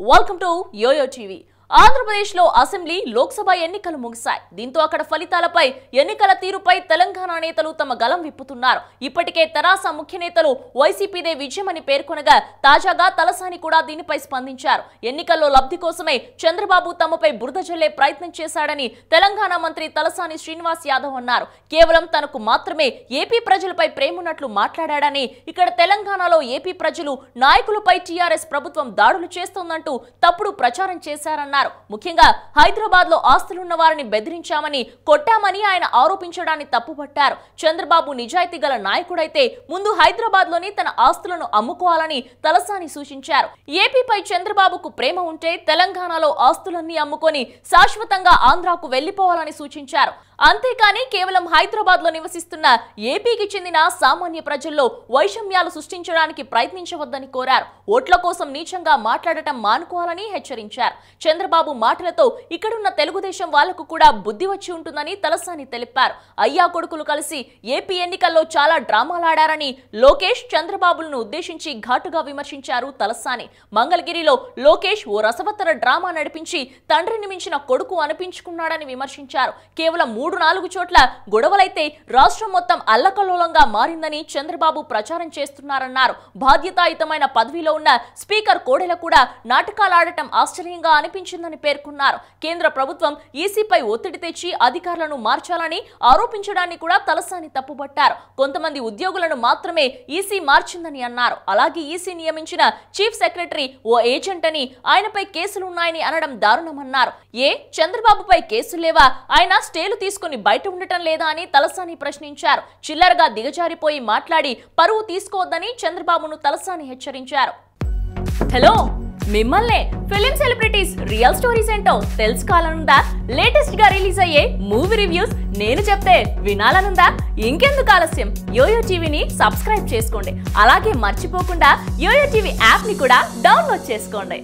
Welcome to YoYo TV. ఆంధ్రప్రదేశ్లో assembly Lok Sabha ఎన్నికలు ముగిశాయి. దీంతో అక్కడ ఫలితాలపై ఎన్నికల తీరుపై తెలంగాణ నేతలు తమ గలం విప్పుతున్నారు. ఇప్పటికే తెరాస ముఖ్య నేతలు వైసీపీదే విజయమని పేర్కొనగా తాజాగా తలసాని కూడా దీనిపై స్పందించారు. ఎన్నికల్లో లబ్ధి కోసమే చంద్రబాబు తమపై బురద జల్లే ప్రయత్నం చేశాడని తెలంగాణ మంత్రి తలసాని శ్రీనివాస్ యాదవ్ అన్నారు. కేవలం తనకు మాత్రమే ఏపీ ప్రజలపై ప్రేమున్నట్లు మాట్లాడాడని, ఇక్కడ తెలంగాణలో ఏపీ ప్రజలు నాయకులపై టీఆర్ఎస్ ప్రభుత్వం దాడులు చేస్తోందంటూ తప్పుడు ప్రచారం చేశారన్నారు. ముఖ్యంగా హైదరాబాద్ లో ఆస్తులున్న వారిని బెదిరించామని, కొట్టామని ఆయన ఆరోపించడాన్ని తప్పుపట్టారు. చంద్రబాబు నిజాయితీ గల నాయకుడైతే ముందు హైదరాబాద్ లోని తన ఆస్తులను అమ్ముకోవాలని తలసాని సూచించారు. ఏపీపై చంద్రబాబుకు ప్రేమ ఉంటే తెలంగాణలో ఆస్తులన్నీ అమ్ముకొని శాశ్వతంగా ఆంధ్రాకు వెళ్లిపోవాలని సూచించారు. అంతేకాని కేవలం హైదరాబాద్ లో నివసిస్తున్న ఏపీకి చెందిన సామాన్య ప్రజల్లో వైషమ్యాలు సృష్టించడానికి ప్రయత్నించవద్దని కోరారు. ఓట్ల కోసం నీచంగా మాట్లాడటం మానుకోవాలని హెచ్చరించారు. చంద్రబాబు మాటలతో ఇక్కడున్న తెలుగుదేశం వాళ్లకు కూడా బుద్ధి వచ్చి ఉంటుందని తలసాని తెలిపారు. అయ్యా కొడుకులు కలిసి ఏపీ ఎన్నికల్లో చాలా డ్రామాలాడారని లోకేష్, చంద్రబాబులను ఉద్దేశించి ఘాటుగా విమర్శించారు తలసాని. మంగళగిరిలో లోకేష్ ఓ రసవత్తర డ్రామా నడిపించి తండ్రిని మించిన కొడుకు అనిపించుకున్నాడని విమర్శించారు. కేవలం 3-4 చోట్ల గొడవలైతే రాష్ట్రం మొత్తం అల్లకల్లోలంగా మారిందని చంద్రబాబు ప్రచారం చేస్తున్నారన్నారు. బాధ్యతాయుతమైన పదవిలో ఉన్న స్పీకర్ కోడెల కూడా నాటకాలాడటం ఆశ్చర్యంగా అనిపించిందని పేర్కొన్నారు. కేంద్ర ప్రభుత్వం ఈసీపై ఒత్తిడి తెచ్చి అధికారులను మార్చాలని ఆరోపించడాన్ని కూడా తలసాని తప్పుపట్టారు. కొంతమంది ఉద్యోగులను మాత్రమే ఈసీ మార్చిందని అన్నారు. అలాగే ఈసీ నియమించిన చీఫ్ సెక్రటరీ ఓ ఏజెంట్ అని, ఆయనపై కేసులున్నాయని అనడం దారుణమన్నారు. చంద్రబాబుపై కేసులు లేవా? ఆయన స్టేలు తీసుకుని బయట ఉండటం లేదా అని తలసాని ప్రశ్నించారు. చిల్లరగా దిగజారిపోయి మాట్లాడి పరువు తీసుకోవద్దని చంద్రబాబును తలసాని హెచ్చరించారు. హలో, మిమ్మల్నే ఫిలిం సెలబ్రిటీస్ రియల్ స్టోరీస్ ఏంటో తెలుసుకోవాలనుందా? లేటెస్ట్ గా రిలీజ్ అయ్యే మూవీ రివ్యూస్ నేను చెప్తే వినాలనుందా? ఇంకెందుకు ఆలస్యం, యోయో టీవీని సబ్స్క్రైబ్ చేసుకోండి. అలాగే మర్చిపోకుండా యోయో టీవీ యాప్ ని కూడా డౌన్లోడ్ చేసుకోండి.